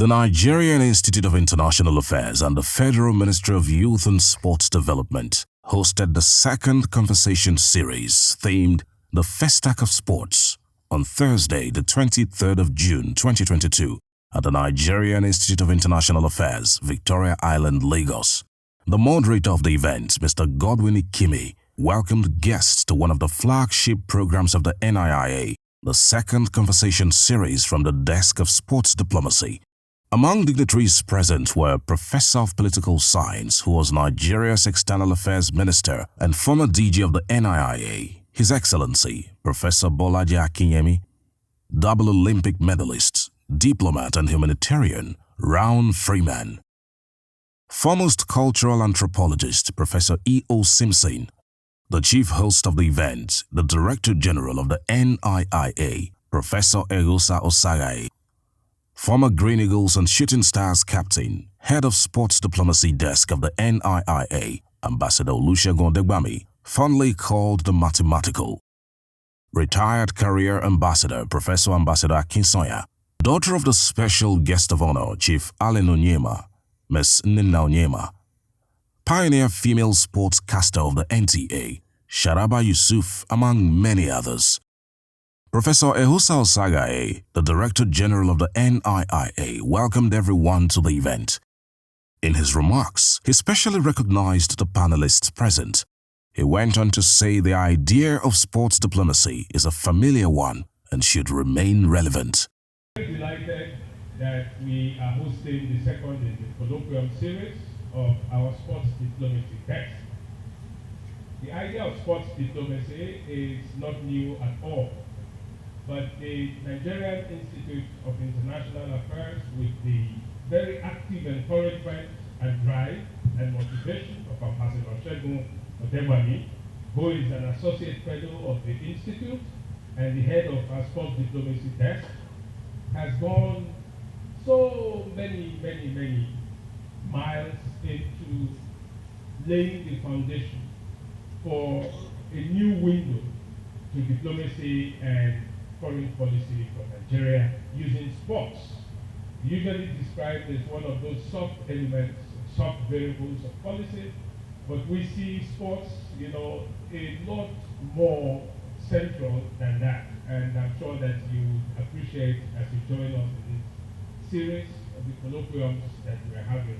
The Nigerian Institute of International Affairs and the Federal Ministry of Youth and Sports Development hosted the second conversation series themed The Festac of Sports on Thursday, the 23rd of June 2022 at the Nigerian Institute of International Affairs, Victoria Island, Lagos. The moderator of the event, Mr. Godwin Ikimi, welcomed guests to one of the flagship programs of the NIIA, the second conversation series from the Desk of Sports Diplomacy. Among dignitaries present were Professor of Political Science, who was Nigeria's External Affairs Minister and former DG of the NIIA, His Excellency Professor Bolaji Akinyemi, double Olympic medalist, diplomat and humanitarian Raun Freeman, foremost cultural anthropologist Professor E.O. Simpson, the chief host of the event, the Director General of the NIIA, Professor Egusa Osagai, former Green Eagles and Shooting Stars captain, head of Sports Diplomacy Desk of the NIIA, Ambassador Olusegun Odegbami, fondly called the mathematical, retired career ambassador Professor Ambassador Akinsoya, daughter of the special guest of honor Chief Allen Onyema, Ms. Niia Onyema, pioneer female sportscaster of the NTA, Sharaba Yusuf, among many others. Professor Egusa Osagai, the Director General of the NIIA, welcomed everyone to the event. In his remarks, he specially recognized the panelists present. He went on to say the idea of sports diplomacy is a familiar one and should remain relevant. I'm delighted that we are hosting the second in the colloquium series of our sports diplomacy text. The idea of sports diplomacy is not new at all, but the Nigerian Institute of International Affairs, with the very active encouragement and drive and motivation of Ambassador Olusegun Odegbami, who is an associate fellow of the Institute and the head of our sports diplomacy desk, has gone so many miles into laying the foundation for a new window to diplomacy and foreign policy for Nigeria using sports, usually described as one of those soft elements, soft variables of policy, but we see sports, a lot more central than that, and I'm sure that you would appreciate as you join us in this series of the colloquiums that we're having.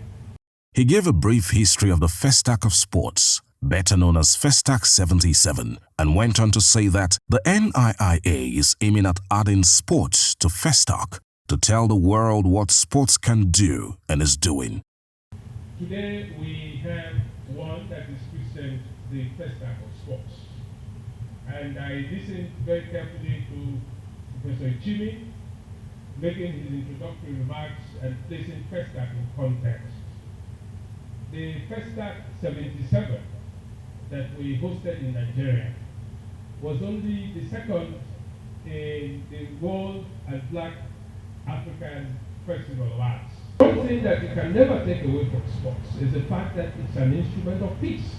He gave a brief history of the Festac of Sports, better known as Festac 77, and went on to say that the NIIA is aiming at adding sports to Festac to tell the world what sports can do and is doing. Today we have one that is christened the Festac of Sports. And I listened very carefully to Professor Ichimi making his introductory remarks and placing Festac in context. The Festac 77 that we hosted in Nigeria was only the second in the World and Black African Festival of Arts. One thing that you can never take away from sports is the fact that it's an instrument of peace.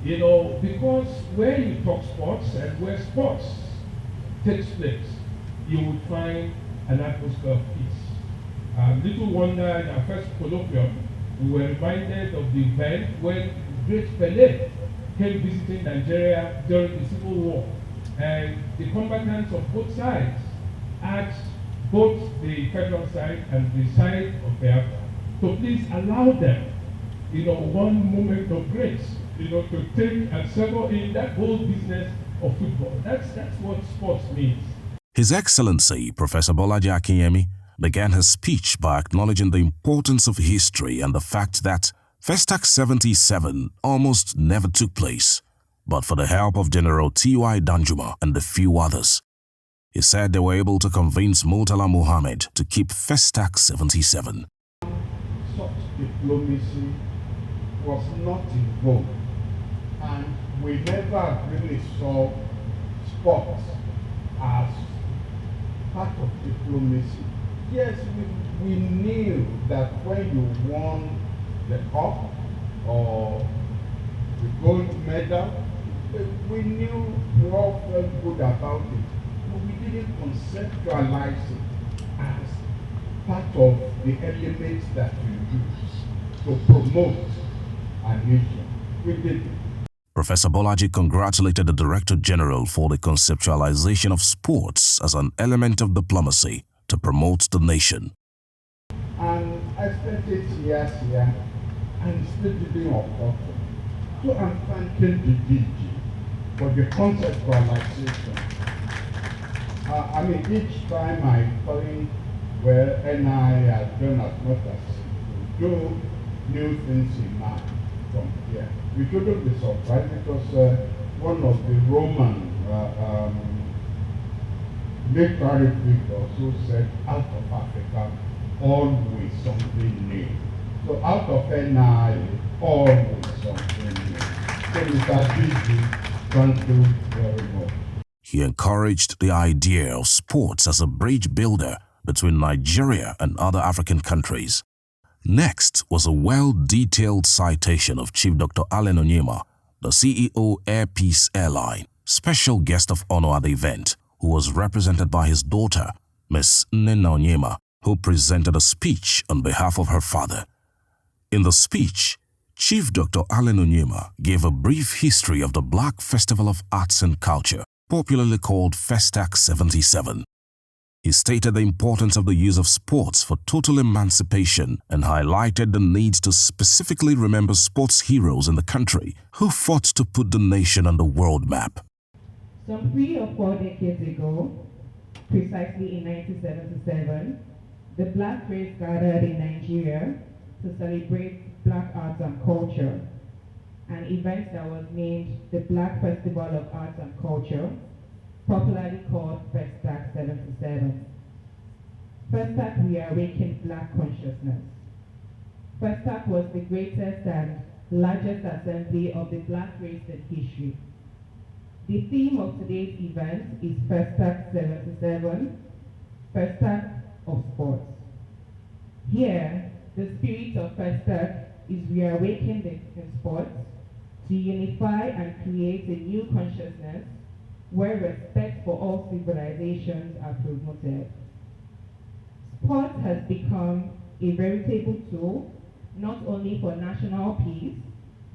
Because where you talk sports and where sports takes place, you would find an atmosphere of peace. Little wonder in our first colloquium, we were reminded of the event when great Pelé came visiting Nigeria during the Civil War, and the combatants of both sides asked both the federal side and the side of Biafra to please allow them, one moment of grace, to take and settle in that whole business of football. That's what sports means. His Excellency Professor Bolaji Akinyemi began his speech by acknowledging the importance of history and the fact that Festac 77 almost never took place, but for the help of General T.Y. Danjuma and a few others. He said they were able to convince Murtala Muhammad to keep Festac 77. Such diplomacy was not in vogue, and we never really saw sports as part of diplomacy. Yes, we knew that when you won the cup or the gold medal, we knew we all felt good about it, but we didn't conceptualize it as part of the elements that you use to promote our nation. We did it. Professor Bolaji congratulated the Director General for the conceptualization of sports as an element of diplomacy to promote the nation. And I spent 8 years here and still doing our culture. So I'm thanking the DG for the conceptualization. I mean, each time I find where NI has done as much as to do new things in mind from here. We shouldn't be surprised because one of the Roman military figures who said, out of Africa, always something new. So out of NI, always something new. So Mr. DG, thank you very much. He encouraged the idea of sports as a bridge builder between Nigeria and other African countries. Next was a well-detailed citation of Chief Dr. Allen Onyema, the CEO Air Peace Airline, special guest of honor at the event, who was represented by his daughter, Miss Niia Onyema, who presented a speech on behalf of her father. In the speech, Chief Dr. Allen Onyema gave a brief history of the Black Festival of Arts and Culture, popularly called Festac 77. He stated the importance of the use of sports for total emancipation and highlighted the need to specifically remember sports heroes in the country who fought to put the nation on the world map. Some 3 or 4 decades ago, precisely in 1977, the Black race gathered in Nigeria to celebrate Black arts and culture, an event that was named the Black Festival of Arts and Culture, popularly called Festac 77. Festac reawakened Black consciousness. Festac was the greatest and largest assembly of the Black race in history. The theme of today's event is Festac 77, Festac of Sports. Here, the spirit of Festac is reawakened in sports to unify and create a new consciousness where respect for all civilizations are promoted. Sport has become a veritable tool not only for national peace,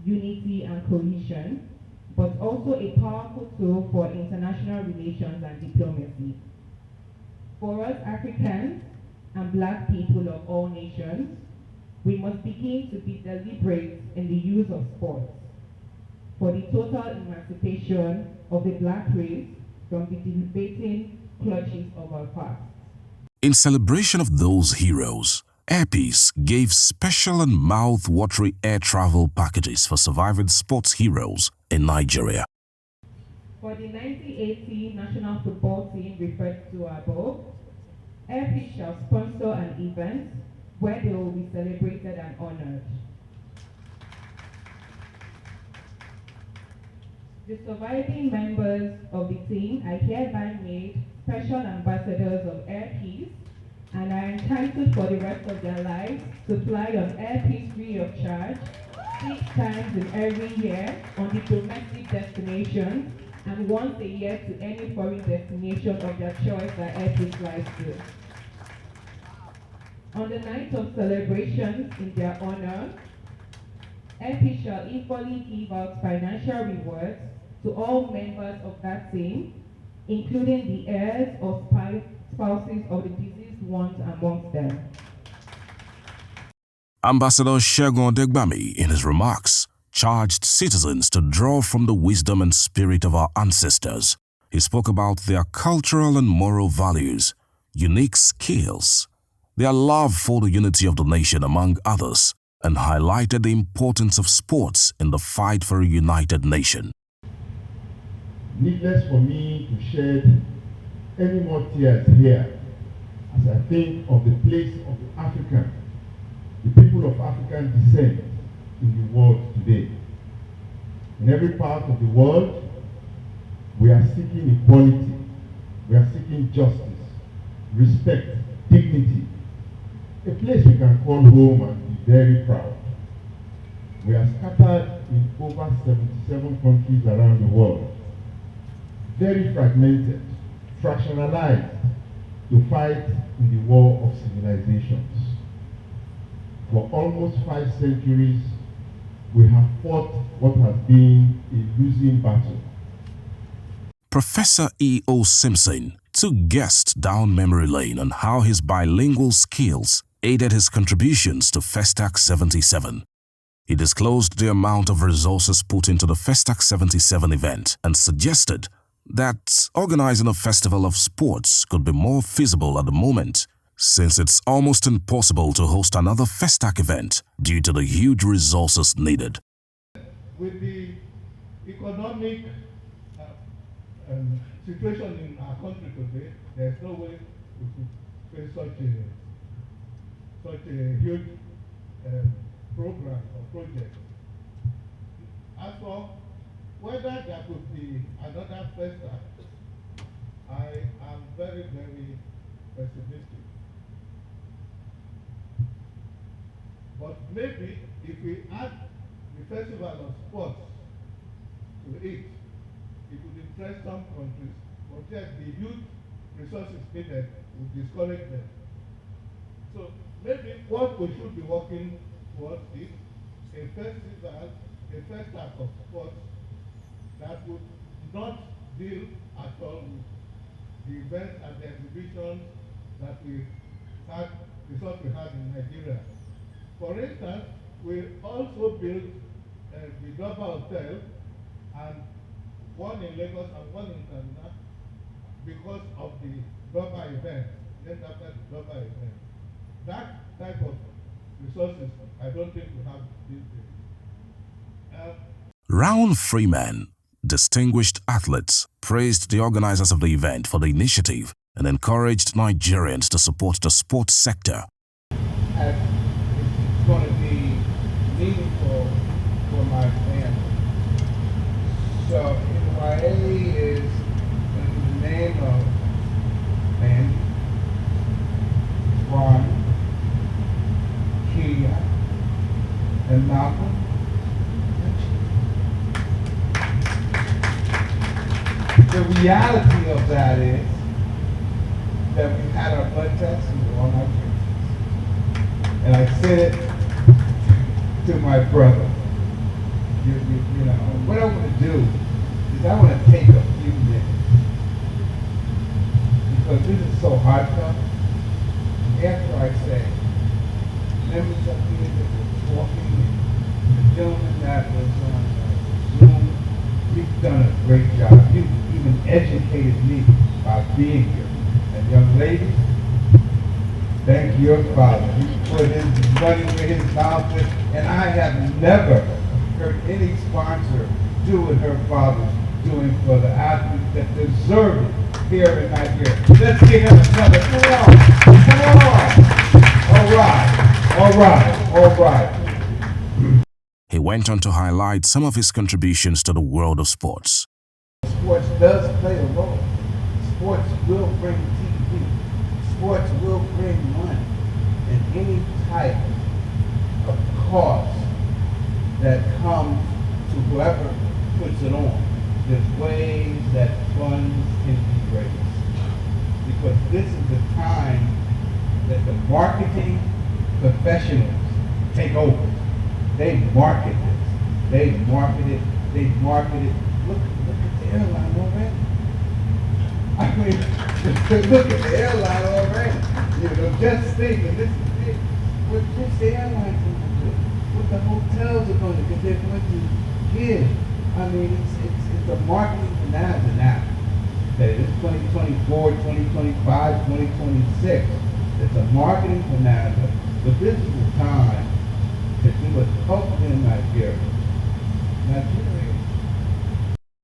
unity and cohesion, but also a powerful tool for international relations and diplomacy. For us Africans and Black people of all nations, we must begin to be deliberate in the use of sports for the total emancipation of the Black race from the devastating clutches of our past. In celebration of those heroes, Air Peace gave special and mouth-watering air travel packages for surviving sports heroes in Nigeria. For the 1980 national football team referred to above, Air Peace shall sponsor an event where they will be celebrated and honored. The surviving members of the team are hereby made special ambassadors of Air Peace and are entitled for the rest of their lives to fly on Air Peace free of charge 6 times in every year on the domestic destinations and once a year to any foreign destination of their choice that Air Peace flies to. On the night of celebrations in their honor, Air Peace shall equally give out financial rewards to all members of that team, including the heirs or spouses of the deceased ones amongst them. Ambassador Segun Odegbami, in his remarks, charged citizens to draw from the wisdom and spirit of our ancestors. He spoke about their cultural and moral values, unique skills, their love for the unity of the nation, among others, and highlighted the importance of sports in the fight for a united nation. Needless for me to shed any more tears here as I think of the place of the African, the people of African descent in the world today. In every part of the world, we are seeking equality, we are seeking justice, respect, dignity, a place we can call home and be very proud. We are scattered in over 77 countries around the world, very fragmented, fractionalized to fight in the war of civilizations. For almost 5 centuries, we have fought what has been a losing battle. Professor E.O. Simpson took guests down memory lane on how his bilingual skills aided his contributions to Festac 77. He disclosed the amount of resources put into the Festac 77 event and suggested that organizing a festival of sports could be more feasible at the moment, since it's almost impossible to host another Festac event due to the huge resources needed. With the economic situation in our country today, there's no way we could face such a huge program or project. As for whether there could be another Festac, I am very, very pessimistic. But maybe if we add the Festival of Sports to it, it would interest some countries, but yet the youth resources needed would discourage them. So maybe what we should be working towards is a festival, a Festival of Sports that would not deal at all with the events and the exhibitions that we had, the sort we had in Nigeria. For instance, we also built the Doba Hotel and one in Lagos and one in Tanzania because of the Doba event, named after the Doba event. That type of resources, I don't think we have these days. Raoul Freeman, distinguished athletes, praised the organizers of the event for the initiative and encouraged Nigerians to support the sports sector. It's going to be meaningful for my family. So NYA is in the name of Andy, Ron, Kia, and Malcolm. The reality of that is that we had our blood tests and we're on our treatments. And I said it to my brother. You know, what I want to do is I want to take a few minutes because this is so heartfelt. After I say, members up here that were talking and the gentleman that was on Zoom, you've done a great job. You even educated me by being here. And young lady, thank your father. He put his money where his mouth is, and I have never heard any sponsor do what her father's doing for the athletes that deserve it here in Nigeria. Let's give him another. Come on. All right. He went on to highlight some of his contributions to the world of sports. Sports does play a role. Sports will bring TV. Sports will bring money. And any type of cost that comes to whoever puts it on, there's ways that funds can be raised. Because this is the time that the marketing professionals take over. They market this. They market it. Look at the airline already. I mean, look at the airline already. You know, just think, and this is it. What just the airlines going to do? What the hotels are going to do? Because they're going to give. I mean, it's a marketing bonanza now. Okay, it's 2024, 2025, 2026. It's a marketing bonanza. But this is the time to do what's hopefully in Nigeria.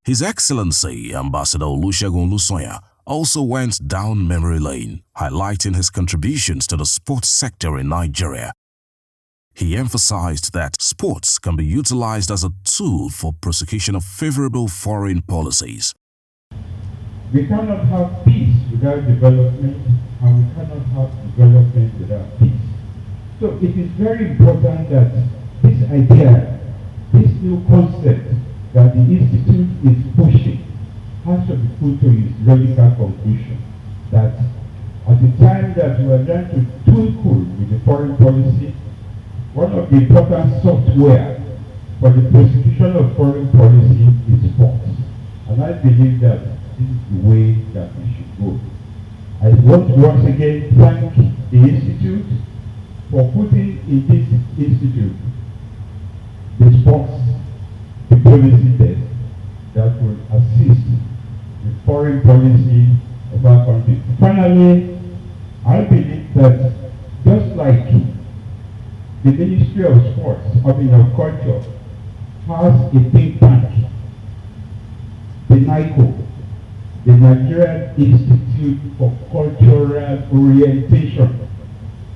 His Excellency Ambassador Olusegun Olusoya also went down memory lane, highlighting his contributions to the sports sector in Nigeria. He emphasized that sports can be utilized as a tool for prosecution of favorable foreign policies. We cannot have peace without development, and we cannot have development without peace. So it is very important that this idea, this new concept that the Institute is pushing has to be put to its logical conclusion. That at the time that we are trying to twinkle with the foreign policy, one of the important software for the prosecution of foreign policy is sports. And I believe that this is the way that we should go. I want to once again thank the Institute for putting in this institute the sports diplomacy desk that will assist the foreign policy of our country. Finally, I believe that just like the Ministry of Sports, of Culture, has a think tank, the NICO, the Nigerian Institute for Cultural Orientation.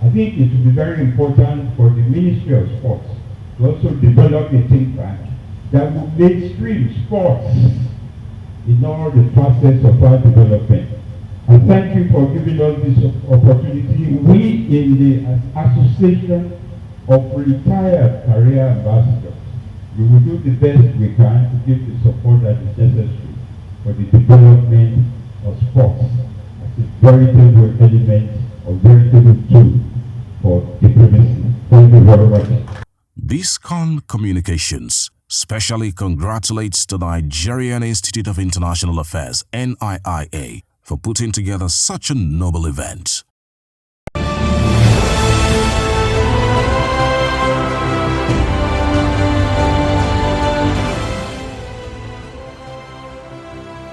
I think it will be very important for the Ministry of Sports to also develop a think tank that will mainstream sports in all the facets of our development. And thank you for giving us this opportunity. We in the Association of Retired Career Ambassadors, we will do the best we can to give the support that is necessary for the development of sports as a veritable element or veritable tool for diplomacy. Thank you very much. BISCON Communications specially congratulates the Nigerian Institute of International Affairs, NIIA, for putting together such a noble event.